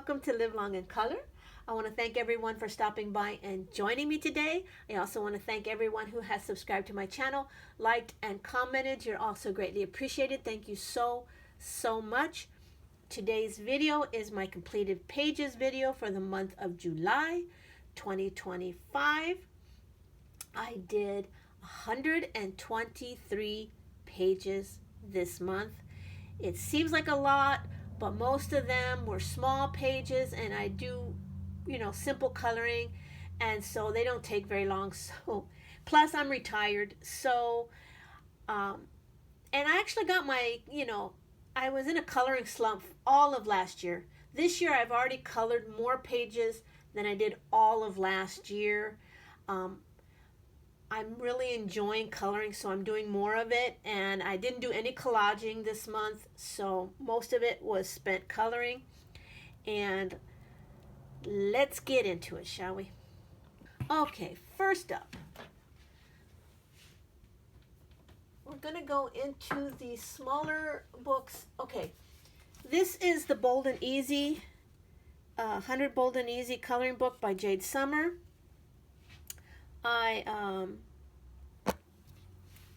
welcome to Live Long in Color. I want to thank everyone for stopping by and joining me today. I also want to thank everyone who has subscribed to my channel, liked, and commented. You're also greatly appreciated. Thank you so much. Today's video is my completed pages video for the month of July 2025. I did 123 pages this month. It seems like a lot, but most of them were small pages, and I do, simple coloring, and so they don't take very long. So, plus I'm retired, so, and I actually got my, I was in a coloring slump all of last year. This year I've already colored more pages than I did all of last year. I'm really enjoying coloring, so I'm doing more of it, and I didn't do any collaging this month, so most of it was spent coloring. And let's get into it, shall we? Okay, first up, we're gonna go into the smaller books. Okay, this is the Bold and Easy 100 Bold and Easy coloring book by Jade Summer.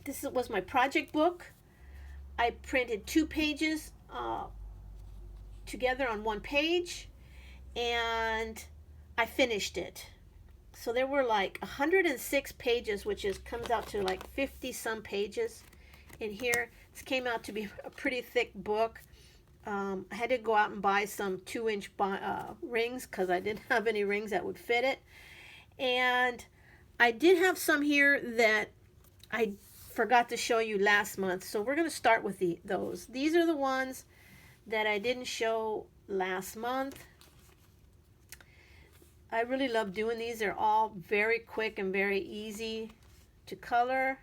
This was my project book. I printed 2 pages together on 1 page, and I finished it. So there were like 106 pages, which comes out to like 50 some pages in here. This came out to be a pretty thick book. I had to go out and buy some 2-inch rings because I didn't have any rings that would fit it. And I did have some here that I forgot to show you last month. So we're going to start with those. These are the ones that I didn't show last month. I really love doing these. They're all very quick and very easy to color.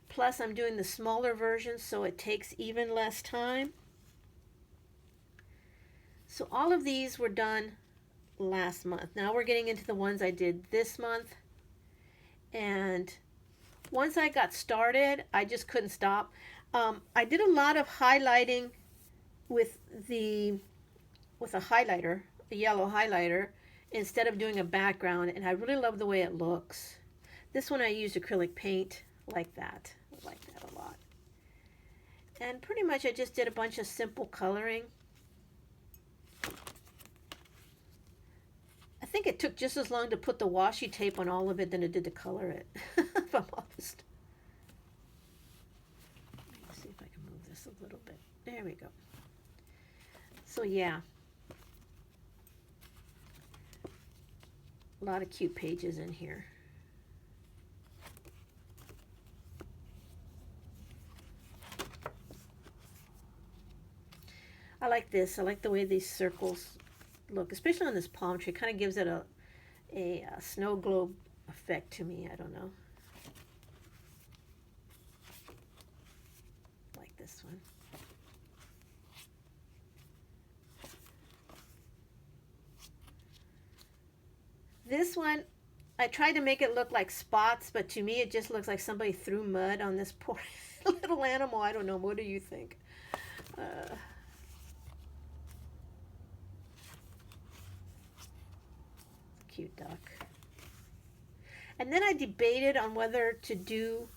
Plus I'm doing the smaller version, so it takes even less time. So all of these were done last month. Now we're getting into the ones I did this month. And once I got started, I just couldn't stop. I did a lot of highlighting with a highlighter, a yellow highlighter, instead of doing a background, and I really love the way it looks. This one I used acrylic paint like that. I like that a lot. And pretty much I just did a bunch of simple coloring. I think it took just as long to put the washi tape on all of it than it did to color it, if I'm honest. Let me see if I can move this a little bit. There we go. So yeah, a lot of cute pages in here. I like this. I like the way these circles look, especially on this palm tree. It kind of gives it a snow globe effect to me. I don't know. Like this one. This one, I tried to make it look like spots, but to me it just looks like somebody threw mud on this poor little animal. I don't know. What do you think? Cute duck. And then I debated on whether to do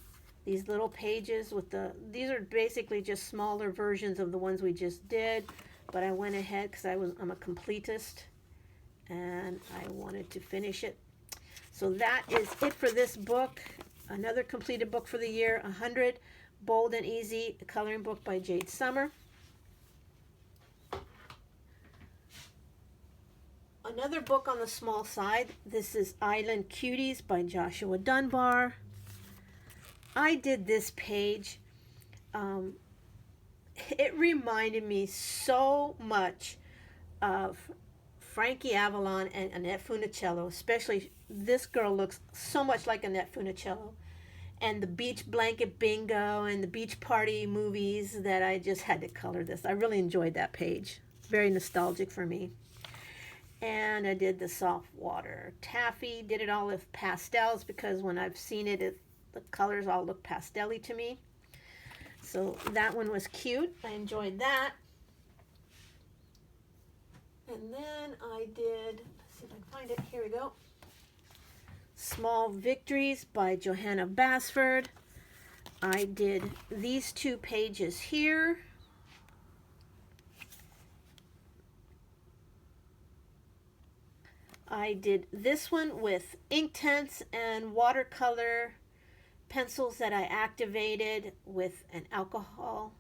these little pages with these are basically just smaller versions of the ones we just did, but I went ahead because I'm a completist and I wanted to finish it. So that is it for this book. Another completed book for the year, 100 Bold and Easy coloring book by Jade Summer. Another book on the small side. This is Island Cuties by Joshua Dunbar. I did this page. It reminded me so much of Frankie Avalon and Annette Funicello, especially this girl looks so much like Annette Funicello. And the Beach Blanket Bingo and the Beach Party movies that I just had to color this. I really enjoyed that page. Very nostalgic for me. And I did the Saltwater Taffy. Did it all with pastels because when I've seen it, the colors all look pastel-y to me. So that one was cute. I enjoyed that. And And then I did, let's see if I can find it. Here we go. Small Victories by Johanna Basford. I did these 2 pages here. I did this one with Inktense and watercolor pencils that I activated with an alcohol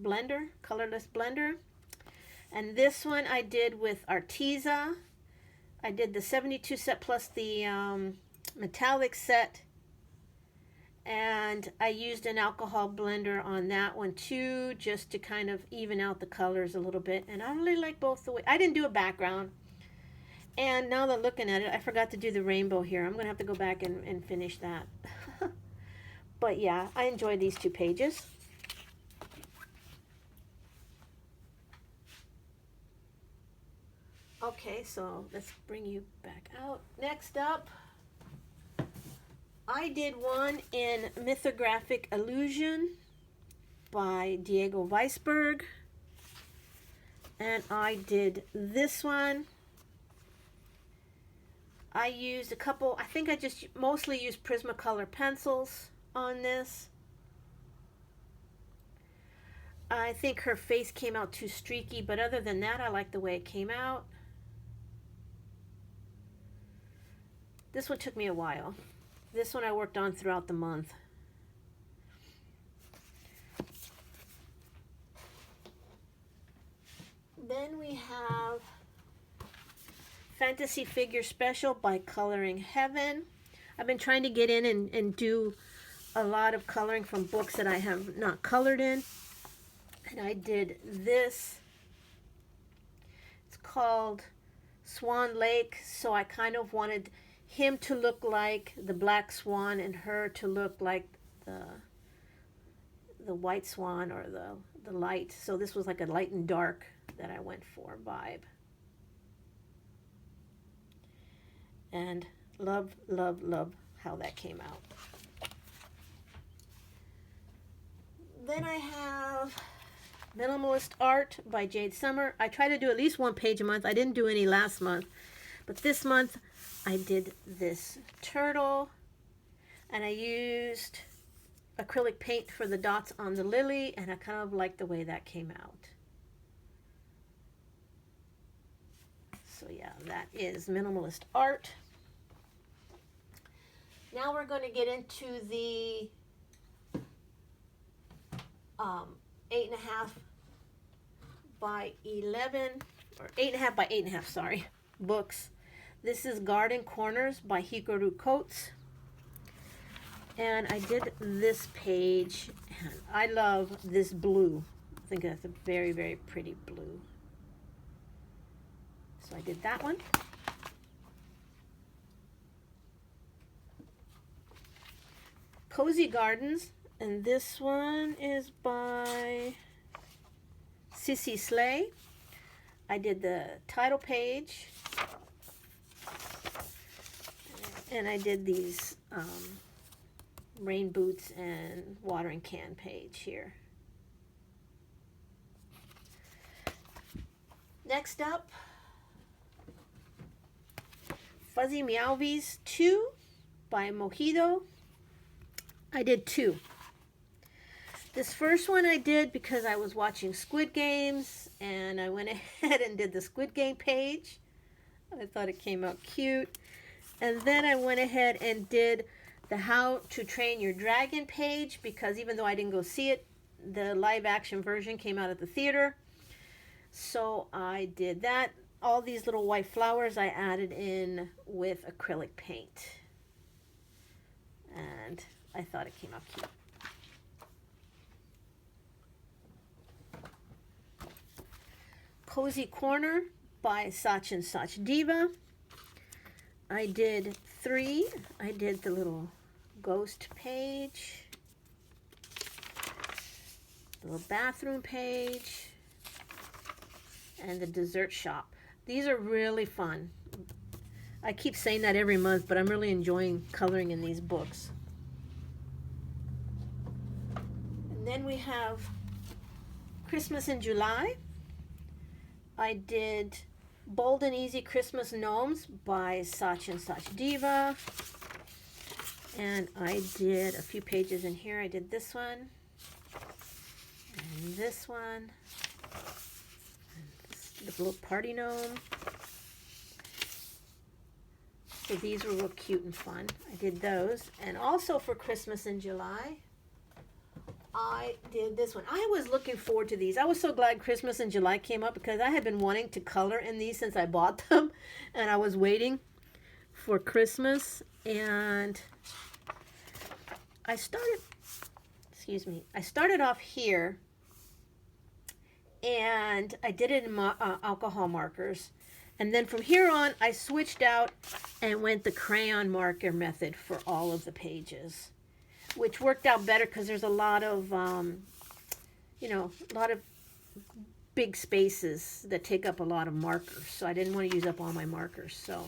blender, colorless blender. And this one I did with Arteza. I did the 72 set plus the metallic set. And I used an alcohol blender on that one too, just to kind of even out the colors a little bit. And I really like both the way. I didn't do a background. And now that looking at it, I forgot to do the rainbow here. I'm going to have to go back and finish that. But yeah, I enjoyed these 2 pages. Okay, so let's bring you back out. Next up, I did one in Mythographic Illusion by Diego Weisberg. And I did this one. I used a couple, I think I just mostly used Prismacolor pencils on this. I think her face came out too streaky, but other than that, I like the way it came out. This one took me a while. This one I worked on throughout the month. Then we have Fantasy Figure Special by Coloring Heaven. I've been trying to get in and do a lot of coloring from books that I have not colored in. And I did this. It's called Swan Lake. So I kind of wanted him to look like the black swan and her to look like the white swan or the light. So this was like a light and dark that I went for vibe. And love, love, love how that came out. Then I have Minimalist Art by Jade Summer. I try to do at least 1 page a month. I didn't do any last month. But this month I did this turtle. And I used acrylic paint for the dots on the lily. And I kind of like the way that came out. So yeah, that is Minimalist Art. Now we're going to get into the 8.5 by 11, or 8.5 by 8.5, sorry, books. This is Garden Corners by Hikaru Coates. And I did this page, and I love this blue. I think that's a very, very pretty blue. So I did that one. Cozy Gardens, and this one is by Sissy Slay. I did the title page, and I did these rain boots and watering can page here. Next up, Fuzzy Meowvies 2 by Mojito. I did 2. This first one I did because I was watching Squid Games, and I went ahead and did the Squid Game page. I thought it came out cute. And then I went ahead and did the How to Train Your Dragon page, because even though I didn't go see it, the live action version came out at the theater. So I did that. All these little white flowers I added in with acrylic paint. And I thought it came out cute. Cozy Corner by Sachin Sach Diva. I did 3. I did the little ghost page, the little bathroom page, and the dessert shop. These are really fun. I keep saying that every month, but I'm really enjoying coloring in these books. And then we have Christmas in July. I did Bold and Easy Christmas Gnomes by Sach and Sach Diva. And I did a few pages in here. I did this one, and this one, and this, the little party gnome. So these were real cute and fun. I did those. And also for Christmas in July, I did this one. I was looking forward to these. I was so glad Christmas in July came up because I had been wanting to color in these since I bought them. And I was waiting for Christmas. And I started off here. And I did it in alcohol markers. And then from here on, I switched out and went the crayon marker method for all of the pages, which worked out better because there's a lot of, a lot of big spaces that take up a lot of markers. So I didn't want to use up all my markers. So,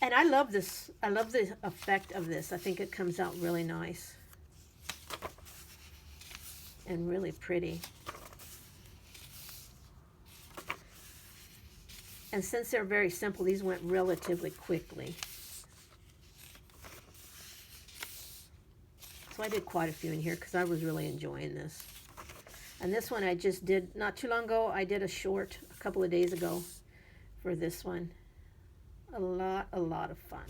and I love this. I love the effect of this. I think it comes out really nice and really pretty. And since they're very simple, these went relatively quickly. So I did quite a few in here because I was really enjoying this. And this one I just did not too long ago. I did a short a couple of days ago for this one. A lot of fun.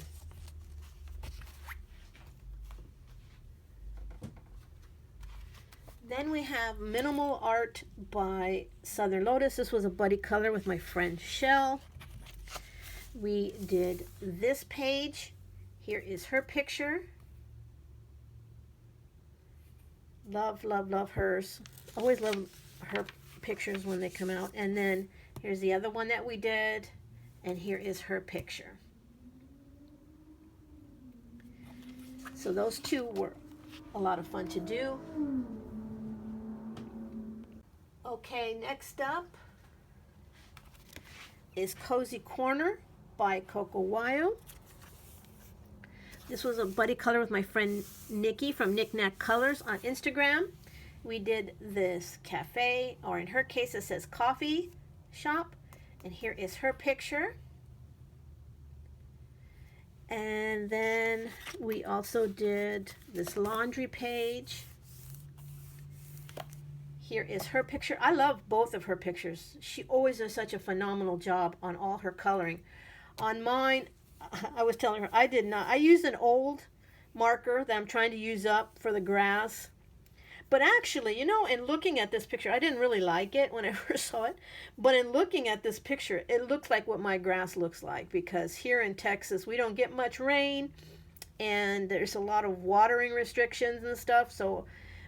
Then we have Minimal Art by Southern Lotus. This was a buddy color with my friend Shell. We did this page. Here is her picture. Love, love, love hers. Always love her pictures when they come out. And then here's the other one that we did. And here is her picture. So those two were a lot of fun to do. Okay, next up is Cozy Corner by Coco Wyo. This was a buddy color with my friend Nikki from Knick Knack Colors on Instagram. We did this cafe, or in her case it says coffee shop. And here is her picture. And then we also did this laundry page. Here is her picture. I love both of her pictures. She always does such a phenomenal job on all her coloring. On mine, I was telling her, I did not. I used an old marker that I'm trying to use up for the grass. But actually, in looking at this picture, I didn't really like it when I first saw it. But in looking at this picture, it looks like what my grass looks like. Because here in Texas, we don't get much rain. And there's a lot of watering restrictions and stuff. So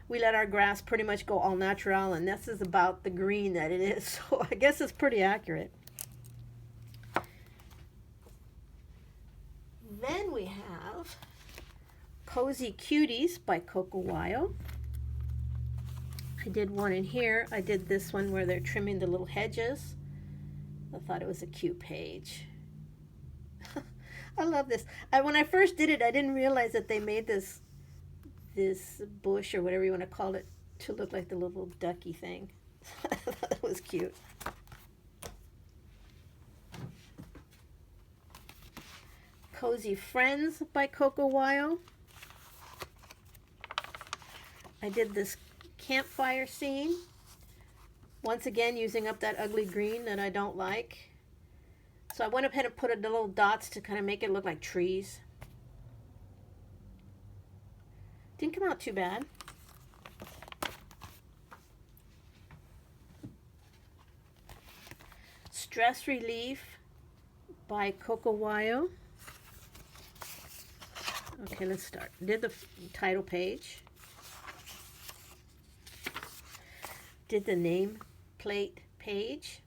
we let our grass pretty much go all natural, and this is about the green that it is. So I guess it's pretty accurate. Then we have Cozy Cuties by Coco Wyo. I did one in here. I did this one where they're trimming the little hedges. I thought it was a cute page. I love this. When I first did it, I didn't realize that they made this bush or whatever you want to call it to look like the little ducky thing. I thought that was cute. Cozy Friends by Coco Wyo. I did this campfire scene. Once again, using up that ugly green that I don't like. So I went ahead and put the little dots to kind of make it look like trees. Didn't come out too bad. Stress Relief by Coco Wyo. Okay, let's start. Did the title page. Did the name plate page.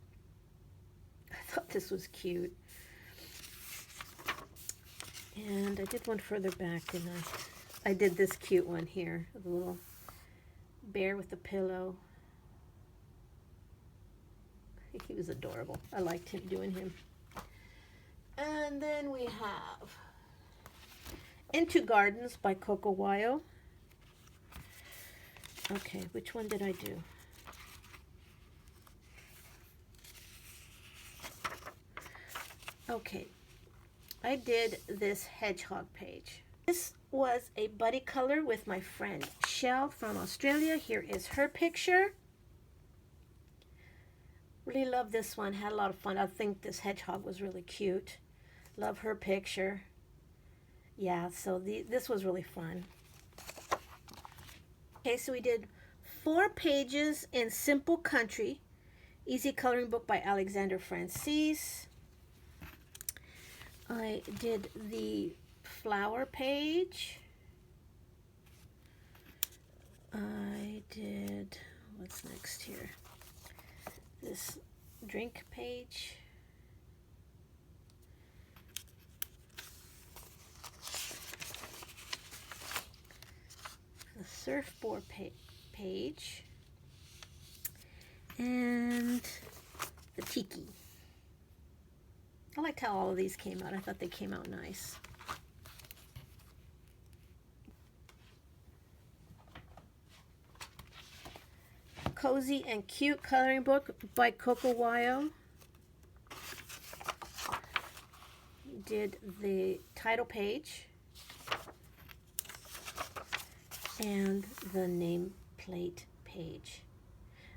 I thought this was cute. And I did one further back, didn't I? I did this cute one here, the little bear with the pillow. He was adorable. I liked him doing him. And then we have Into Gardens by Coco Wyo. Okay, which one did I do? Okay, I did this hedgehog page. This was a buddy color with my friend Shell from Australia. Here is her picture. Really love this one. Had a lot of fun. I think this hedgehog was really cute. Love her picture. Yeah, so this was really fun. Okay, so we did 4 pages in Simple Country, easy coloring book by Alexander Francis. I did the flower page. I did, what's next here? This drink page. The surfboard page. And the tiki. I liked how all of these came out. I thought they came out nice. Cozy and Cute coloring book by Coco Wyo. Did the title page and the nameplate page.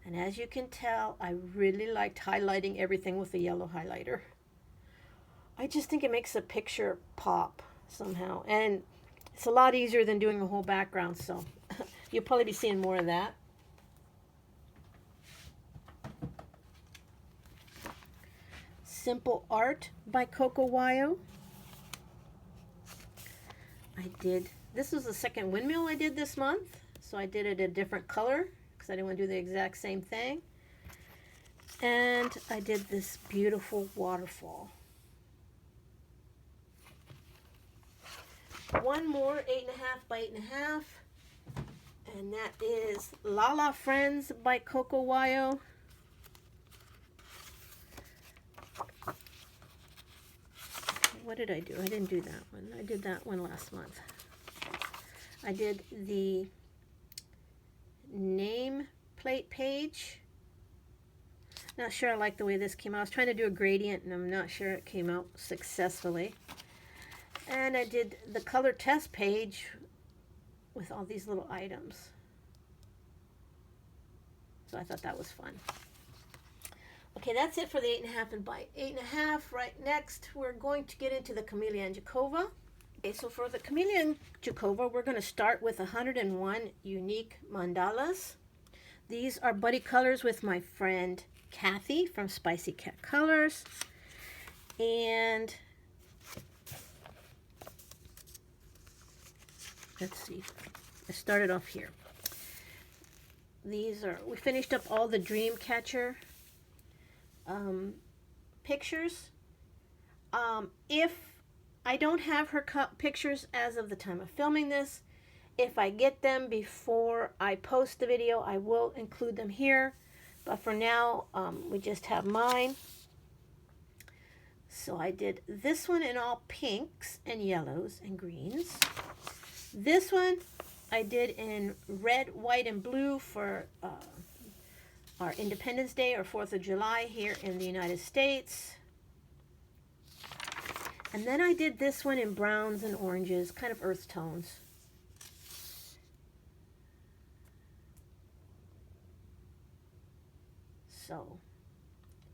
And as you can tell, I really liked highlighting everything with a yellow highlighter. I just think it makes the picture pop somehow. And it's a lot easier than doing a whole background, so you'll probably be seeing more of that. Simple Art by Coco Wyo. I did, this was the second windmill I did this month, so I did it a different color because I didn't want to do the exact same thing. And I did this beautiful waterfall. One more 8.5 by 8.5, and that is La La Friends by Coco Wyo. What did I do? I didn't do that one. I did that one last month. I did the name plate page. Not sure I like the way this came out. I was trying to do a gradient and I'm not sure it came out successfully. And I did the color test page with all these little items. So I thought that was fun. Okay, that's it for the 8.5 and by 8.5. Right next, we're going to get into the Camellia and Jacova. Okay, so for the Camellia and Jacova, we're going to start with 101 unique mandalas. These are buddy colors with my friend Kathy from Spicy Cat Colors. And let's see, I started off here. These are, we finished up all the Dreamcatcher pictures. If I don't have her pictures as of the time of filming this, if I get them before I post the video, I will include them here. But for now, we just have mine. So I did this one in all pinks and yellows and greens. This one I did in red, white, and blue for our Independence Day or 4th of July here in the United States. And then I did this one in browns and oranges, kind of earth tones. So,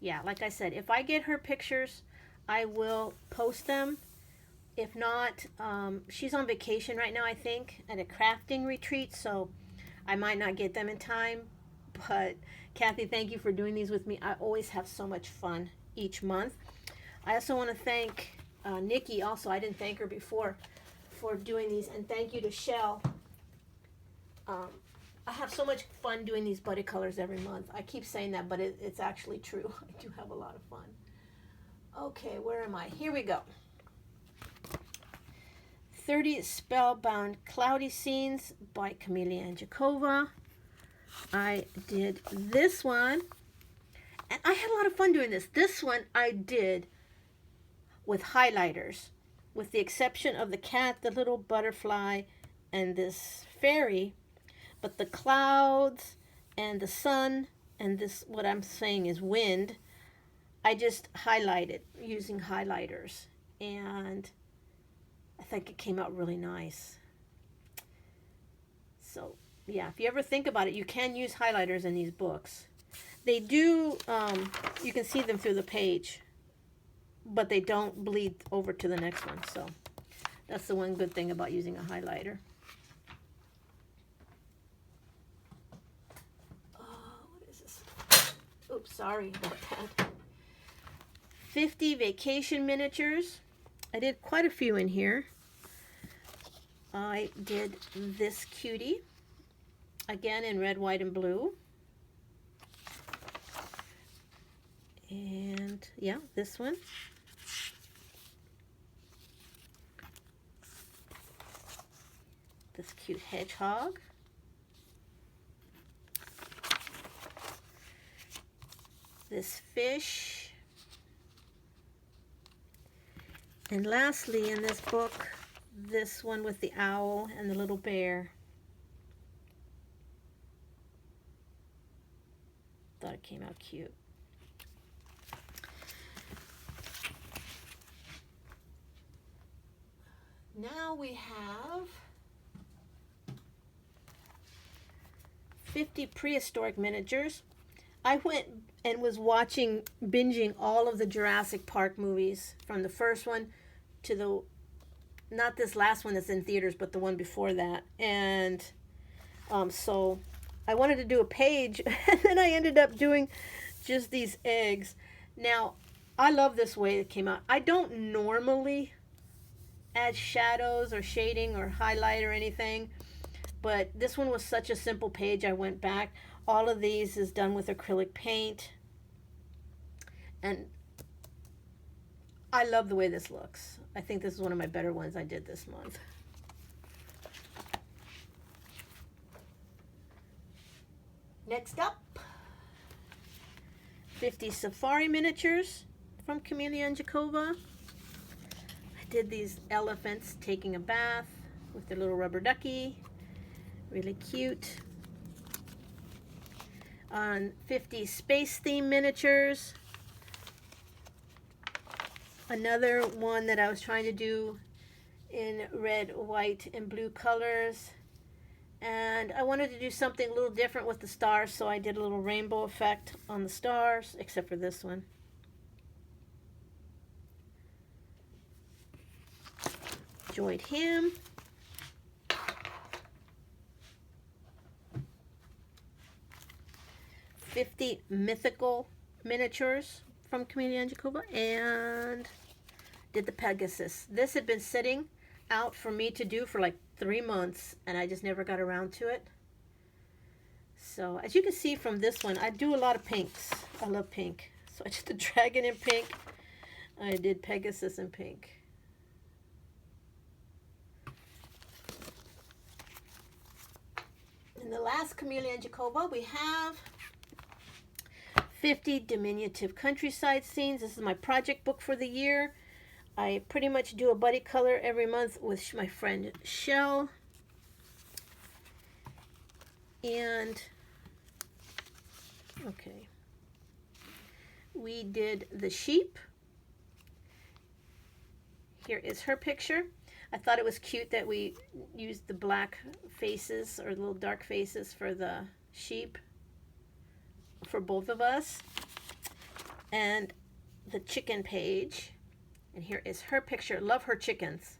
yeah, like I said, if I get her pictures, I will post them. If not, she's on vacation right now, I think, at a crafting retreat, so I might not get them in time. But Kathy, thank you for doing these with me. I always have so much fun each month. I also want to thank Nikki, also, I didn't thank her before, for doing these, and thank you to Shell. I have so much fun doing these buddy colors every month. I keep saying that, but it's actually true. I do have a lot of fun. Okay, where am I? Here we go. 30 Spellbound Cloudy Scenes by Camellia and Jacova. I did this one, and I had a lot of fun doing this. This one I did with highlighters, with the exception of the cat, the little butterfly, and this fairy. But the clouds and the sun and this, what I'm saying is wind, I just highlighted using highlighters, and I think it came out really nice. So yeah, if you ever think about it, you can use highlighters in these books. They do, you can see them through the page, but they don't bleed over to the next one. So that's the one good thing about using a highlighter. What is this? Oops, sorry about that. 50 vacation miniatures. I did quite a few in here. I did this cutie, again in red, white, and blue. And yeah, this one. This cute hedgehog. This fish. And lastly in this book, this one with the owl and the little bear. Thought it came out cute. Now we have 50 prehistoric miniatures. I went and was binging all of the Jurassic Park movies from the first one to the, not this last one that's in theaters, but the one before that. And so I wanted to do a page, and then I ended up doing just these eggs. Now, I love this way it came out. I don't normally add shadows or shading or highlight or anything, but this one was such a simple page. I went back. All of these is done with acrylic paint, and I love the way this looks. I think this is one of my better ones I did this month. Next up, 50 safari miniatures from Camellia and Jacobra. I did these elephants taking a bath with their little rubber ducky. Really cute. On 50 space theme miniatures. Another one that I was trying to do in red, white, and blue colors. And I wanted to do something a little different with the stars, so I did a little rainbow effect on the stars, except for this one. Enjoyed him. "50 mythical miniatures from Camellia and Jacobra," and did the Pegasus. This had been sitting out for me to do for like 3 months, and I just never got around to it. So as you can see from this one, I do a lot of pinks. I love pink. So I did the dragon in pink. I did Pegasus in pink. In the last Camellia and Jacobra, we have 50 diminutive countryside scenes. This is my project book for the year. I pretty much do a buddy color every month with my friend Shell. And, okay, we did the sheep. Here is her picture. I thought it was cute that we used the black faces or little dark faces for the sheep for both of us. And the chicken page. And here is her picture. Love her chickens.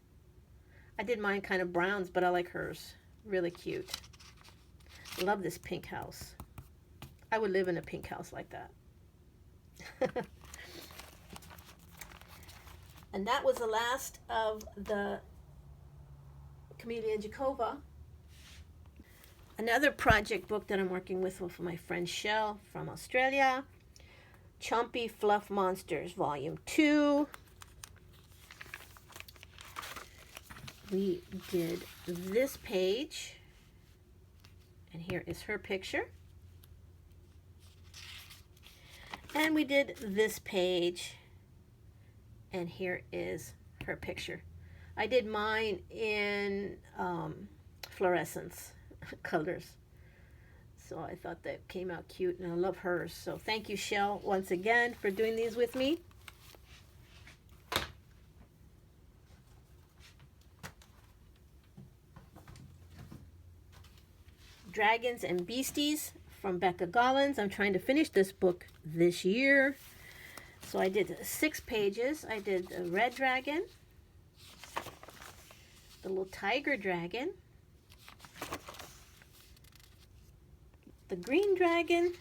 I did mine kind of browns, but I like hers. Really cute. Love this pink house. I would live in a pink house like that. And that was the last of the Camellia and Jacobra. Another project book that I'm working with my friend Shell from Australia. Chompy Fluff Monsters, Volume 2. We did this page, and here is her picture. And we did this page, and here is her picture. I did mine in fluorescence colors. So I thought that came out cute, and I love hers. So thank you, Shell, once again for doing these with me. Dragons and Beasties from Becca Gollins. I'm trying to finish this book this year. So I did 6 pages. I did the red dragon, the little tiger dragon, the green dragon.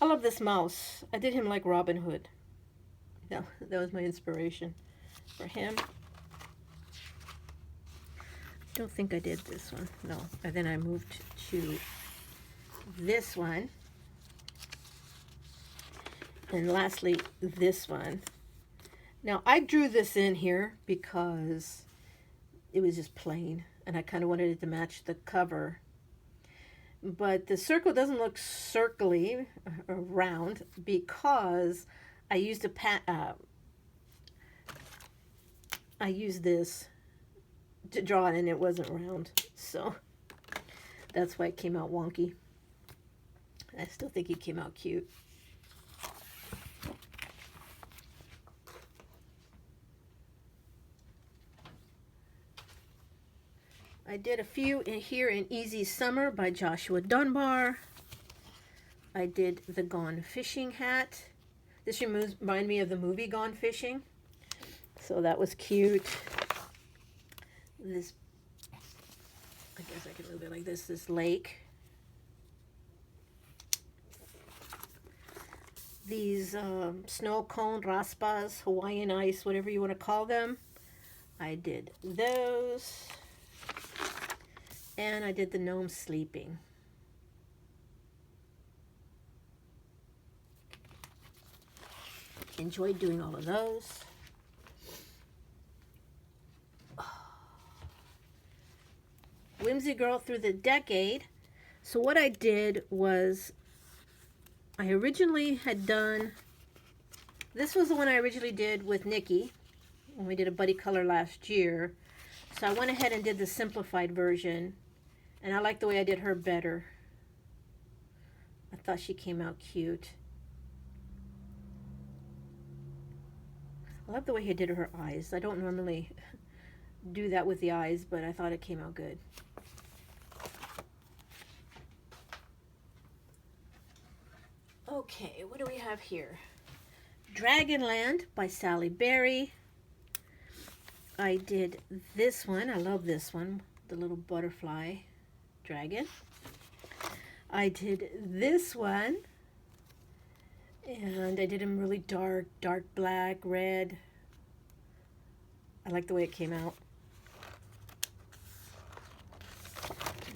I love this mouse. I did him like Robin Hood. No, that was my inspiration for him. I don't think I did this one. No. And then I moved to this one. And lastly, this one. Now, I drew this in here because it was just plain, and I kind of wanted it to match the cover. But the circle doesn't look circly or round because I used I used this to draw it, and it wasn't round, so that's why it came out wonky. I still think it came out cute. I did a few in here in Easy Summer by Joshua Dunbar. I did the Gone Fishing hat. This reminds me of the movie Gone Fishing, so that was cute. This, I guess I can move it like this lake. These snow cone, raspas, Hawaiian ice, whatever you want to call them. I did those. And I did the gnome sleeping. Enjoyed doing all of those. Whimsy Girl Through the Decade. So what I did was, I originally had done, this was the one I originally did with Nikki when we did a buddy color last year. So I went ahead and did the simplified version, and I like the way I did her better. I thought she came out cute. I love the way he did her eyes. I don't normally do that with the eyes, but I thought it came out good. Okay, what do we have here? Dragonland by Sally Berry. I did this one. I love this one, the little butterfly dragon. I did this one, and I did him really dark black, red. I like the way it came out.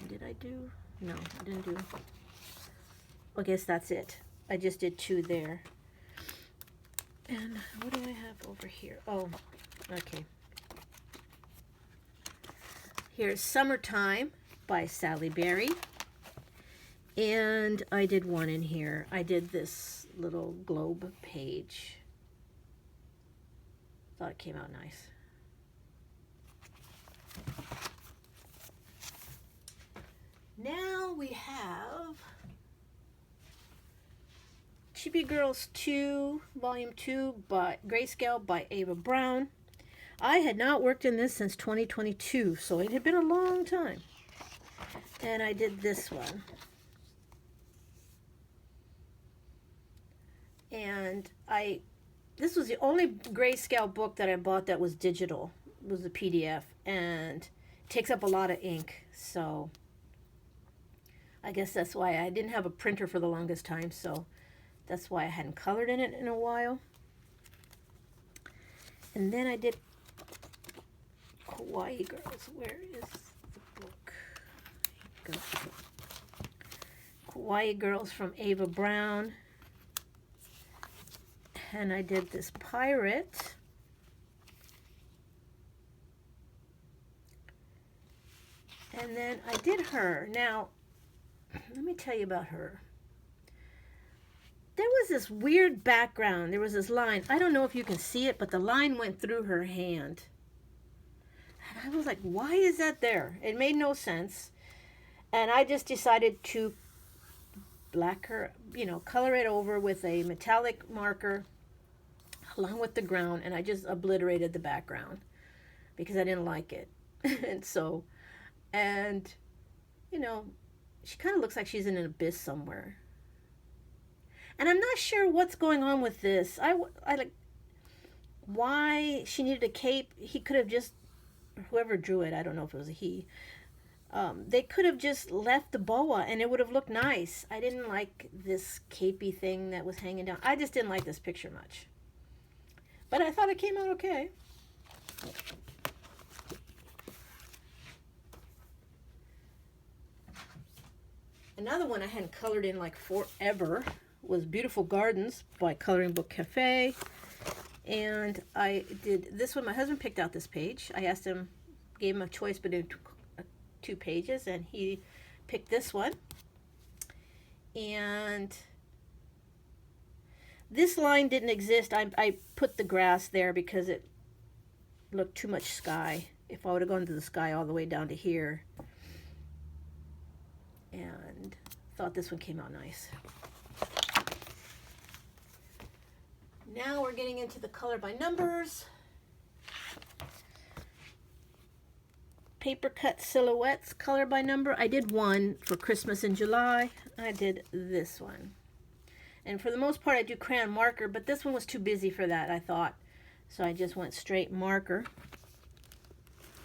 Did I do? No, I didn't do. I guess that's it. I just did 2 there. And what do I have over here? Oh, okay. Here's Summertime by Sally Berry. And I did one in here. I did this little globe page. Thought it came out nice. Now we have Chibi Girls 2, Volume 2, by Grayscale by Ava Brown. I had not worked in this since 2022, so it had been a long time. And I did this one. And this was the only Grayscale book that I bought that was digital. It was the PDF, and it takes up a lot of ink, so I guess that's why I didn't have a printer for the longest time, so that's why I hadn't colored in it in a while. And then I did Kawaii Girls. Where is the book? Go. Kawaii Girls from Ava Brown. And I did this pirate. And then I did her. Now, let me tell you about her. There was this weird background. There was this line. I don't know if you can see it, but the line went through her hand. And I was like, why is that there? It made no sense. And I just decided to color it over with a metallic marker along with the ground, and I just obliterated the background because I didn't like it. and so, and you know, she kind of looks like she's in an abyss somewhere. And I'm not sure what's going on with this. I like why she needed a cape. He could have just, whoever drew it, I don't know if it was a he, they could have just left the boa and it would have looked nice. I didn't like this capey thing that was hanging down. I just didn't like this picture much. But I thought it came out okay. Another one I hadn't colored in like forever was Beautiful Gardens by Coloring Book Cafe. And I did this one. My husband picked out this page. I asked him, gave him a choice between two pages, and he picked this one. And this line didn't exist. I put the grass there because it looked too much sky. If I would have gone to the sky all the way down to here. And thought this one came out nice. Now we're getting into the color by numbers. Paper cut silhouettes, color by number. I did one for Christmas in July. I did this one. And for the most part I do crayon marker, but this one was too busy for that, I thought. So I just went straight marker.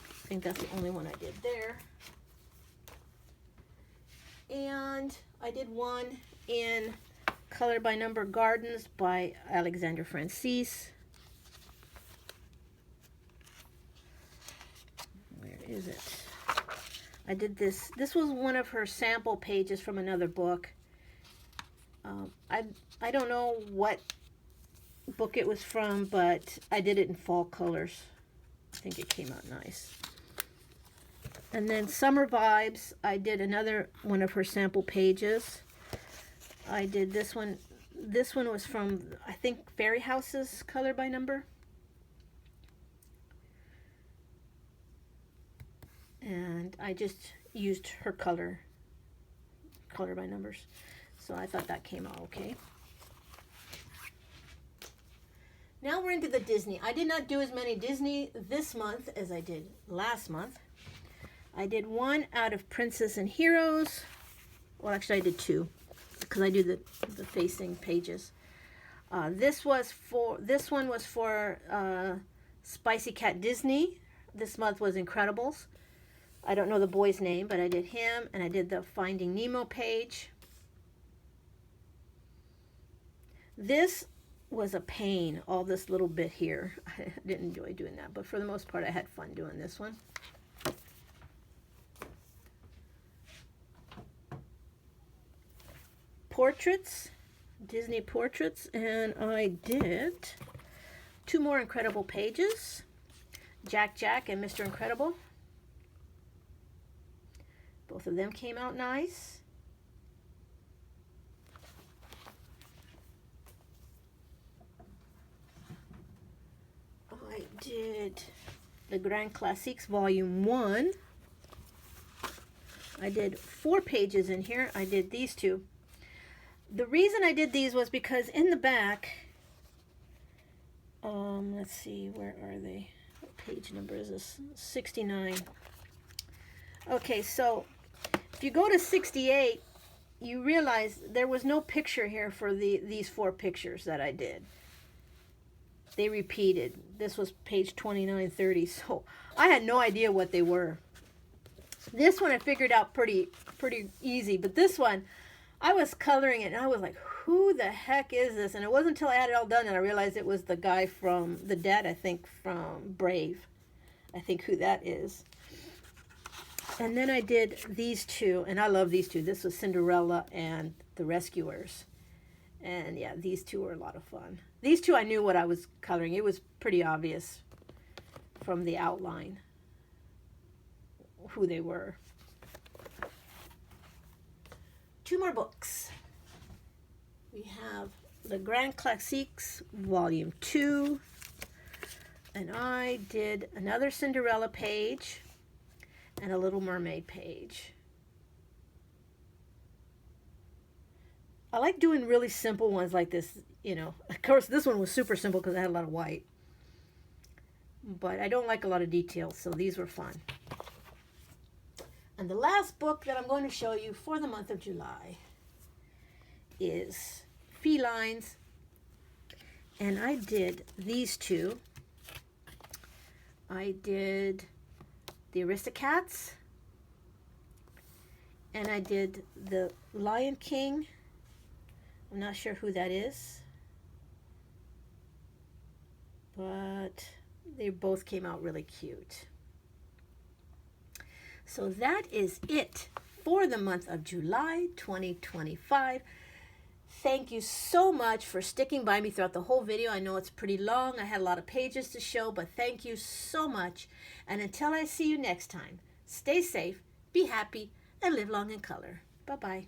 I think that's the only one I did there. And I did one in Color by Number Gardens by Alexandra Francis. Where is it? I did this. This was one of her sample pages from another book. I don't know what book it was from, but I did it in fall colors. I think it came out nice. And then Summer Vibes, I did another one of her sample pages. I did this one. This one was from, I think, Fairy House's Color by Number. And I just used her color by numbers. So I thought that came out okay. Now we're into the Disney. I did not do as many Disney this month as I did last month. I did one out of Princess and Heroes. Well, actually I did two because I do the facing pages. This one was for Spicy Cat Disney. This month was Incredibles. I don't know the boy's name, but I did him, and I did the Finding Nemo page. This was a pain, all this little bit here. I didn't enjoy doing that, but for the most part I had fun doing this one. Portraits, Disney portraits, and I did two more Incredible pages, Jack and Mr. Incredible. Both of them came out nice. I did the Grand Classiques Volume 1. I did 4 pages in here. I did these two. The reason I did these was because in the back, let's see, where are they? What page number is this? 69. Okay, so if you go to 68, you realize there was no picture here for these 4 pictures that I did. They repeated. This was page 29, 30, so I had no idea what they were. This one I figured out pretty easy, but this one, I was coloring it and I was like, who the heck is this? And it wasn't until I had it all done and I realized it was the guy from, the dad, I think, from Brave. I think who that is. And then I did these two, and I love these two. This was Cinderella and The Rescuers. And yeah, these two were a lot of fun. These two I knew what I was coloring. It was pretty obvious from the outline who they were. 2 more books. We have the Grand Classiques Volume 2. And I did another Cinderella page and a Little Mermaid page. I like doing really simple ones like this, you know. Of course, this one was super simple because I had a lot of white. But I don't like a lot of details, so these were fun. And the last book that I'm going to show you for the month of July is Felines. And I did these two. I did the Aristocats. And I did the Lion King. I'm not sure who that is. But they both came out really cute. So that is it for the month of July 2025. Thank you so much for sticking by me throughout the whole video. I know it's pretty long. I had a lot of pages to show, but thank you so much. And until I see you next time, stay safe, be happy, and live long in color. Bye-bye.